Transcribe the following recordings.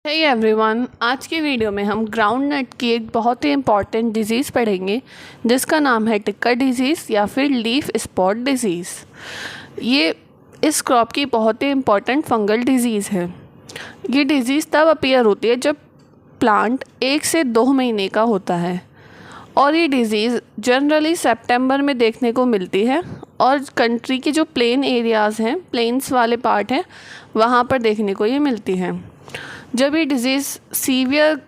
Hey everyone, आज की video में हम ग्राउंड नट की एक बहुत ही इम्पॉर्टेंट डिजीज़ पढ़ेंगे जिसका नाम है टिक्कर डिजीज़ या फिर लीफ स्पॉट डिजीज़। ये इस क्रॉप की बहुत ही इम्पॉर्टेंट फंगल डिजीज़ है। ये डिजीज़ तब अपीयर होती है जब प्लांट 1 से 2 महीने का होता है और ये डिज़ीज़ जनरली सितंबर में देखने को मिलती है और कंट्री के जो प्लेन एरियाज़ हैं, प्लेन्स वाले पार्ट हैं, वहाँ पर देखने को ये मिलती है। जब ये डिज़ीज़ सीवियर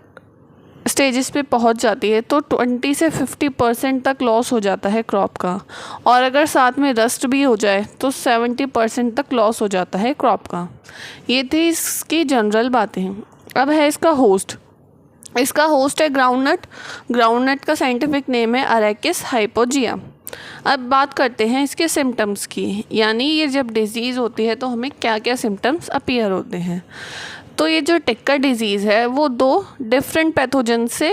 स्टेजेस पे पहुंच जाती है तो 20 से 50% तक लॉस हो जाता है क्रॉप का, और अगर साथ में रस्ट भी हो जाए तो 70% तक लॉस हो जाता है क्रॉप का। ये थी इसकी जनरल बातें। अब है इसका होस्ट। इसका होस्ट है ग्राउंडनट। ग्राउंडनट का साइंटिफिक नेम है अरेकिस हाइपोजिया। अब बात करते हैं इसके सिम्टम्स की, यानी ये जब डिज़ीज़ होती है तो हमें क्या क्या सिम्टम्स अपीयर होते हैं। तो ये जो टिक्कर डिज़ीज़ है वो 2 डिफरेंट पैथोजन से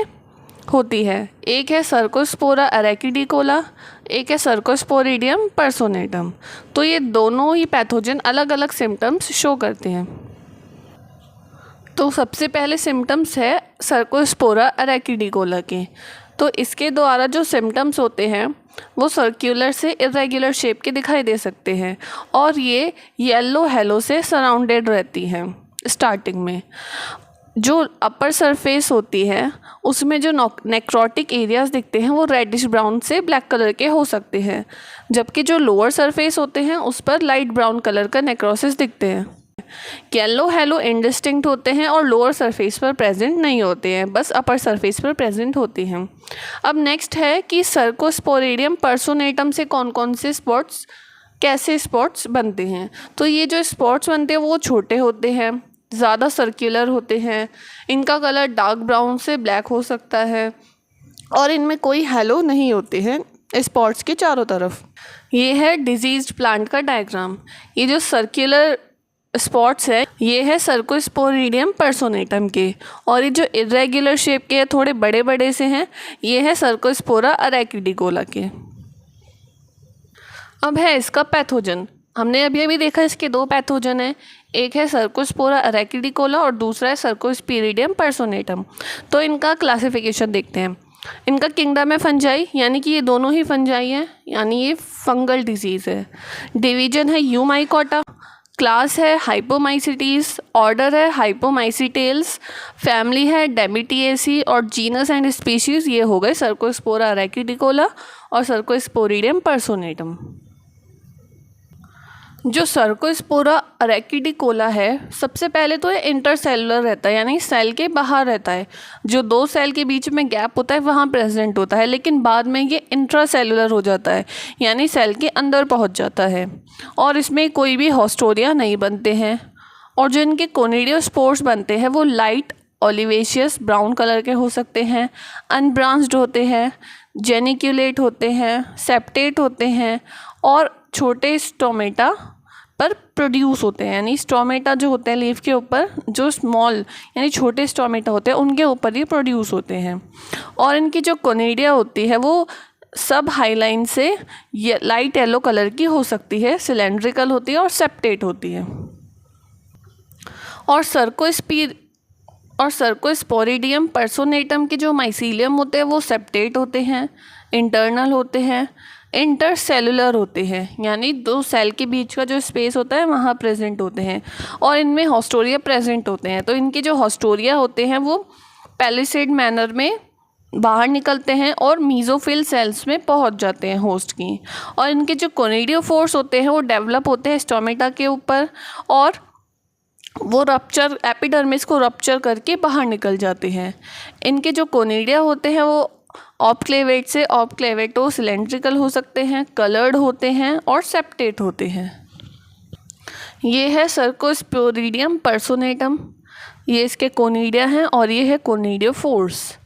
होती है। एक है सर्कोस्पोरा अरेकिडिकोला, एक है सर्कोस्पोरिडियम पर्सोनेटम। तो ये दोनों ही पैथोजन अलग अलग सिम्टम्स शो करते हैं। तो सबसे पहले सिम्टम्स है सर्कोस्पोरा अरेकिडिकोला के। तो इसके द्वारा जो सिम्टम्स होते हैं वो सर्कुलर से इरेगुलर शेप के दिखाई दे सकते हैं और ये येलो हेलो से सराउंडेड रहती हैं। स्टार्टिंग में जो अपर सरफेस होती है उसमें जो नेक्रोटिक एरियाज़ दिखते हैं वो रेडिश ब्राउन से ब्लैक कलर के हो सकते हैं, जबकि जो लोअर सरफेस होते हैं उस पर लाइट ब्राउन कलर का नेक्रोसिस दिखते हैं। येलो हेलो इंडिस्टिंक्ट होते हैं और लोअर सरफेस पर प्रेजेंट नहीं होते हैं, बस अपर सरफेस पर प्रेजेंट होते हैं। अब नेक्स्ट है कि सर्कोस्पोरिडियम पर्सोनेटम से कौन कौन से स्पॉट्स, कैसे स्पॉट्स बनते हैं। तो ये जो स्पॉट्स बनते हैं वो छोटे होते हैं, ज़्यादा सर्कुलर होते हैं, इनका कलर डार्क ब्राउन से ब्लैक हो सकता है और इनमें कोई हेलो नहीं होते हैं स्पॉट्स के चारों तरफ। ये है डिजीज्ड प्लांट का डायग्राम। ये जो सर्कुलर स्पॉट्स है ये है सर्कोस्पोरिडियम पर्सोनेटम के, और ये जो इरेगुलर शेप के थोड़े बड़े बड़े से हैं ये है सर्कोस्पोरा अरेकिडिकोला के। अब है इसका पैथोजन। हमने अभी देखा इसके 2 पैथोजन हैं, एक है सर्कोस्पोरा अरेकिडिकोला और दूसरा है सर्कोस्पोरिडियम पर्सोनेटम। तो इनका क्लासिफिकेशन देखते हैं। इनका किंगडम है फंजाई, यानी कि ये दोनों ही फंजाई हैं, यानी ये फंगल डिजीज़ है। डिवीजन है यूमाइकोटा, क्लास है हाइपोमाइसिटीज, ऑर्डर है हाइपोमाइसिटेल्स, फैमिली है डेमिटिएसी और जीनस एंड स्पीशीज़ ये हो गए सर्कोस्पोरा अरेकिडिकोला और सर्कोस्पोरिडियम पर्सोनेटम। जो सर्कोस्पोरा अरेकिडिकोला है सबसे पहले तो ये इंटरसेलुलर रहता है, यानी सेल के बाहर रहता है। जो 2 सेल के बीच में गैप होता है वहाँ प्रेजेंट होता है, लेकिन बाद में ये इंट्रासेलुलर हो जाता है, यानी सेल के अंदर पहुँच जाता है और इसमें कोई भी हॉस्टोरिया नहीं बनते हैं। और जो इनके कोनिडियोस्पोर्स बनते हैं वो लाइट ओलिवेशियस ब्राउन कलर के हो सकते हैं, अनब्रांच्ड होते हैं, जेनिक्यूलेट होते हैं, सेप्टेट होते हैं और छोटे स्टोमेटा पर प्रोड्यूस होते हैं। यानी स्टोमेटा जो होते हैं लीफ के ऊपर, जो स्मॉल यानी छोटे स्टोमेटा होते हैं उनके ऊपर ये प्रोड्यूस होते हैं। और इनकी जो कोनिडिया होती है वो सब हाईलाइन से लाइट येलो कलर की हो सकती है, सिलेंड्रिकल होती है और सेप्टेट होती है। और सर्कोस्पोरिडियम पर्सोनेटम के जो माइसीलियम होते हैं वो सेप्टेट होते हैं, इंटरनल होते हैं, इंटरसेलुलर होते हैं, यानी 2 सेल के बीच का जो स्पेस होता है वहाँ प्रेजेंट होते हैं और इनमें हॉस्टोरिया प्रेजेंट होते हैं। तो इनके जो हॉस्टोरिया होते हैं वो पैलिसेड मैनर में बाहर निकलते हैं और मीजोफिल सेल्स में पहुंच जाते हैं होस्ट की। और इनके जो कोनिडियोफोर्स होते हैं वो डेवलप होते हैं स्टोमेटा के ऊपर और वो रप्चर, एपिडर्मिस को रप्चर करके बाहर निकल जाते हैं। इनके जो कोनिडिया होते हैं वो ऑब्क्लेवेट से ऑब्क्लेवेटो सिलेंड्रिकल हो सकते हैं, कलर्ड होते हैं और सेप्टेट होते हैं। ये है सर्कोस्पोरिडियम पर्सोनेटम, ये इसके कोनिडिया हैं और ये है कोनिडियोफोर्स।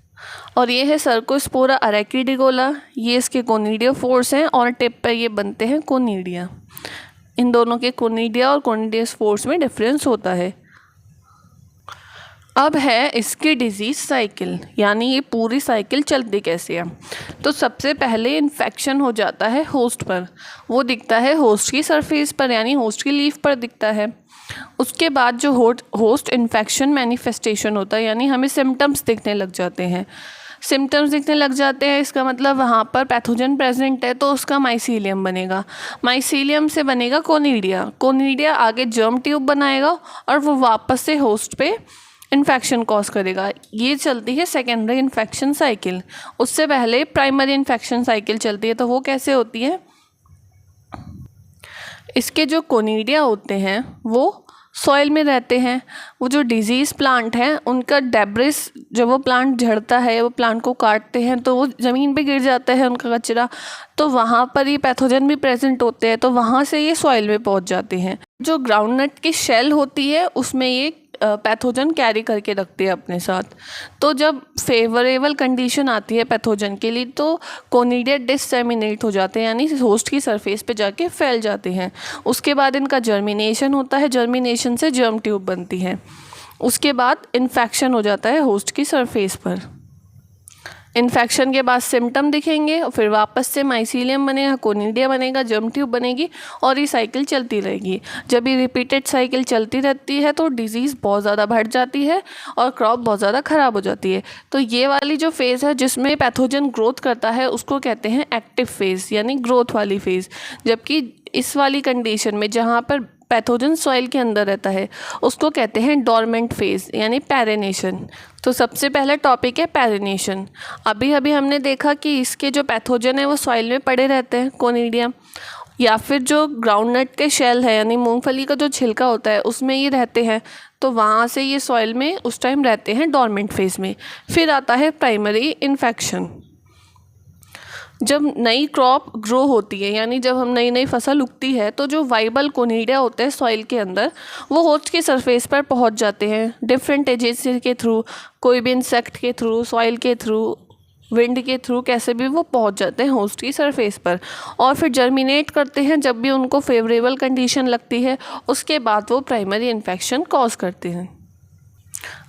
और ये है सर्कोस्पोरा अरेकिडिकोला, ये इसके कोनिडियोफोर्स हैं और टिप पे ये बनते हैं कोनिडिया। इन दोनों के कोनिडिया और कोनिडियोफोर्स में डिफरेंस होता है। अब है इसकी डिजीज़ साइकिल, यानी ये पूरी साइकिल चलती कैसे है। तो सबसे पहले इन्फेक्शन हो जाता है होस्ट पर, वो दिखता है होस्ट की सरफेस पर, यानी होस्ट की लीफ पर दिखता है। उसके बाद जो होस्ट इन्फेक्शन मैनिफेस्टेशन होता है, यानी हमें सिम्टम्स दिखने लग जाते हैं। सिम्टम्स दिखने लग जाते हैं इसका मतलब वहाँ पर पैथोजन प्रेजेंट है, तो उसका माइसीलियम बनेगा। माइसीलियम से बनेगा कोनिडिया। कोनिडिया आगे जर्म ट्यूब बनाएगा और वो वापस से होस्ट पे इन्फेक्शन कॉज करेगा। ये चलती है सेकेंडरी इन्फेक्शन साइकिल। उससे पहले प्राइमरी इन्फेक्शन साइकिल चलती है। तो वो कैसे होती है? इसके जो कोनिडिया होते हैं वो सॉइल में रहते हैं। वो जो डिजीज़ प्लांट है उनका डेब्रिस, जब वो प्लांट झड़ता है, वो प्लांट को काटते हैं तो वो ज़मीन पे गिर जाता है उनका कचरा, तो वहाँ पर ये पैथोजन भी प्रेजेंट होते हैं, तो वहाँ से ये सॉइल में पहुँच जाते हैं। जो ग्राउंडनट की शेल होती है उसमें ये पैथोजन कैरी करके रखते हैं अपने साथ। तो जब फेवरेबल कंडीशन आती है पैथोजन के लिए तो कोनिडिया डिससेमिनेट हो जाते हैं, यानी होस्ट की सरफेस पे जाके फैल जाते हैं। उसके बाद इनका जर्मिनेशन होता है, जर्मिनेशन से जर्म ट्यूब बनती है। उसके बाद इन्फेक्शन हो जाता है होस्ट की सरफेस पर। इन्फेक्शन के बाद सिम्टम दिखेंगे और फिर वापस से माइसीलियम बनेगा, कोनिडिया बनेगा, जर्म ट्यूब बनेगी और ये साइकिल चलती रहेगी। जब ये रिपीटेड साइकिल चलती रहती है तो डिजीज़ बहुत ज़्यादा बढ़ जाती है और क्रॉप बहुत ज़्यादा ख़राब हो जाती है। तो ये वाली जो फेज़ है जिसमें पैथोजन ग्रोथ करता है उसको कहते हैं एक्टिव फेज़, यानी ग्रोथ वाली फेज़। जबकि इस वाली कंडीशन में जहाँ पर पैथोजन सॉइल के अंदर रहता है उसको कहते हैं डोरमेंट फेज़, यानी पैरेनेशन। तो सबसे पहला टॉपिक है पैरेनेशन। अभी अभी हमने देखा कि इसके जो पैथोजन है वो सॉइल में पड़े रहते हैं, कोनिडिया, या फिर जो ग्राउंडनट के शेल है यानी मूंगफली का जो छिलका होता है उसमें ये रहते हैं, तो वहाँ से ये सॉइल में उस टाइम रहते हैं डोरमेंट फेज़ में। फिर आता है प्राइमरी इन्फेक्शन। जब नई क्रॉप ग्रो होती है, यानी जब हम नई नई फसल उगती है, तो जो वाइबल कोनिडिया होते हैं सॉइल के अंदर वो होस्ट की सरफेस पर पहुंच जाते हैं डिफरेंट एजेंसी के थ्रू, कोई भी इंसेक्ट के थ्रू, सॉइल के थ्रू, विंड के थ्रू, कैसे भी वो पहुंच जाते हैं होस्ट की सरफेस पर और फिर जर्मिनेट करते हैं जब भी उनको फेवरेबल कंडीशन लगती है। उसके बाद वो प्राइमरी इन्फेक्शन कॉज करते हैं।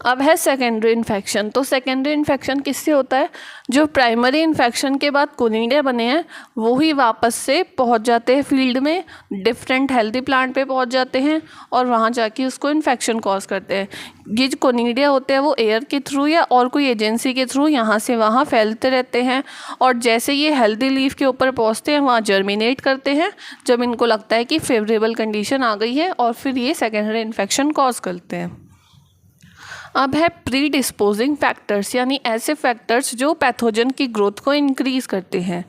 अब है सेकेंडरी इन्फेक्शन। तो सेकेंडरी इन्फेक्शन किससे होता है? जो प्राइमरी इन्फेक्शन के बाद कोनिडिया बने हैं वो ही वापस से पहुंच जाते हैं फील्ड में, डिफरेंट हेल्दी प्लांट पे पहुंच जाते हैं और वहां जाके उसको इन्फेक्शन कॉज करते हैं। ये जो कोनिडिया होते हैं वो एयर के थ्रू या और कोई एजेंसी के थ्रू यहाँ से वहाँ फैलते रहते हैं और जैसे ये हेल्दी लीफ के ऊपर पहुँचते हैं वहाँ जर्मिनेट करते हैं जब इनको लगता है कि फेवरेबल कंडीशन आ गई है और फिर ये सेकेंडरी इन्फेक्शन कॉज करते हैं। अब है प्री डिस्पोजिंग फैक्टर्स, यानी ऐसे फैक्टर्स जो पैथोजन की ग्रोथ को इंक्रीज़ करते हैं।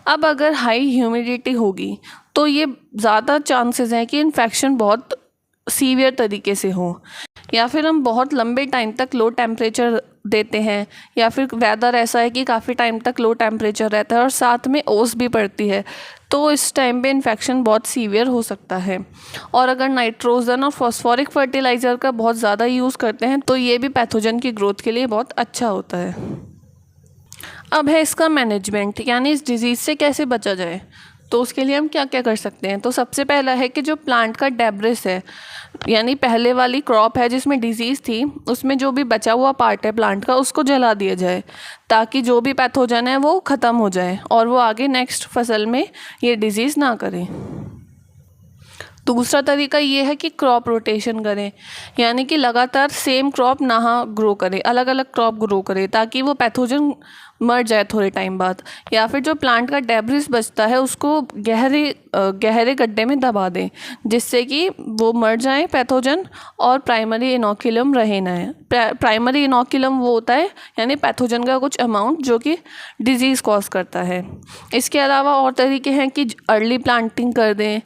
अब अगर हाई ह्यूमिडिटी होगी तो ये ज़्यादा चांसेस हैं कि इन्फेक्शन बहुत सीवियर तरीके से हो, या फिर हम बहुत लंबे टाइम तक लो टेम्परेचर देते हैं, या फिर वेदर ऐसा है कि काफ़ी टाइम तक लो टेम्परेचर रहता है और साथ में ओस भी पड़ती है, तो इस टाइम पे इन्फेक्शन बहुत सीवियर हो सकता है। और अगर नाइट्रोजन और फॉस्फोरिक फर्टिलाइज़र का बहुत ज़्यादा यूज़ करते हैं तो ये भी पैथोजन की ग्रोथ के लिए बहुत अच्छा होता है। अब है इसका मैनेजमेंट, यानी इस डिज़ीज़ से कैसे बचा जाए। तो उसके लिए हम क्या क्या कर सकते हैं? तो सबसे पहला है कि जो प्लांट का डेब्रिस है, यानी पहले वाली क्रॉप है जिसमें डिजीज़ थी, उसमें जो भी बचा हुआ पार्ट है प्लांट का उसको जला दिया जाए ताकि जो भी पैथोजन है वो ख़त्म हो जाए और वो आगे नेक्स्ट फसल में ये डिज़ीज़ ना करें। दूसरा तरीका ये है कि क्रॉप रोटेशन करें, यानी कि लगातार सेम क्रॉप ना ग्रो करें, अलग अलग क्रॉप ग्रो करें ताकि वो पैथोजन मर जाए थोड़े टाइम बाद। या फिर जो प्लांट का डेब्रिस बचता है उसको गहरे गड्ढे में दबा दें जिससे कि वो मर जाए पैथोजन और प्राइमरी इनोकुलम रहे ना है। प्राइमरी इनोकुलम वो होता है यानी पैथोजन का कुछ अमाउंट जो कि डिजीज़ कॉज करता है। इसके अलावा और तरीके हैं कि अर्ली प्लांटिंग कर दें,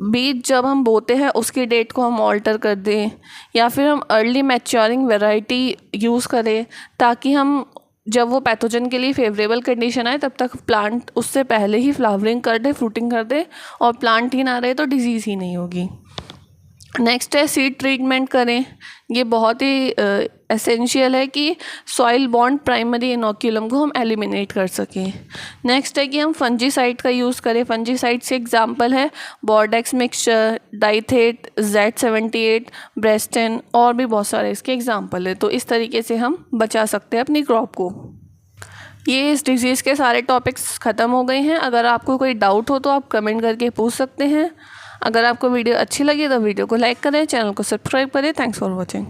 बीज जब हम बोते हैं उसकी डेट को हम ऑल्टर कर दें, या फिर हम अर्ली मैच्योरिंग वैरायटी यूज़ करें ताकि हम जब वो पैथोजन के लिए फेवरेबल कंडीशन आए तब तक प्लांट उससे पहले ही फ्लावरिंग कर दे, फ्रूटिंग कर दे और प्लांट ही ना रहे तो डिजीज़ ही नहीं होगी। नेक्स्ट है सीड ट्रीटमेंट करें। ये बहुत ही एसेंशियल है कि सॉइल बॉन्ड प्राइमरी इनोकुलम को हम एलिमिनेट कर सकें। नेक्स्ट है कि हम फंजीसाइड का यूज़ करें। फंजीसाइड से एग्जांपल है बॉर्डेक्स मिक्सचर, डाइथेट, Z78, ब्रेस्टेन और भी बहुत सारे इसके एग्जांपल है। तो इस तरीके से हम बचा सकते हैं अपनी क्रॉप को। ये इस डिज़ीज़ के सारे टॉपिक्स ख़त्म हो गए हैं। अगर आपको कोई डाउट हो तो आप कमेंट करके पूछ सकते हैं। अगर आपको वीडियो अच्छी लगी तो वीडियो को लाइक करें, चैनल को सब्सक्राइब करें। Thanks for watching.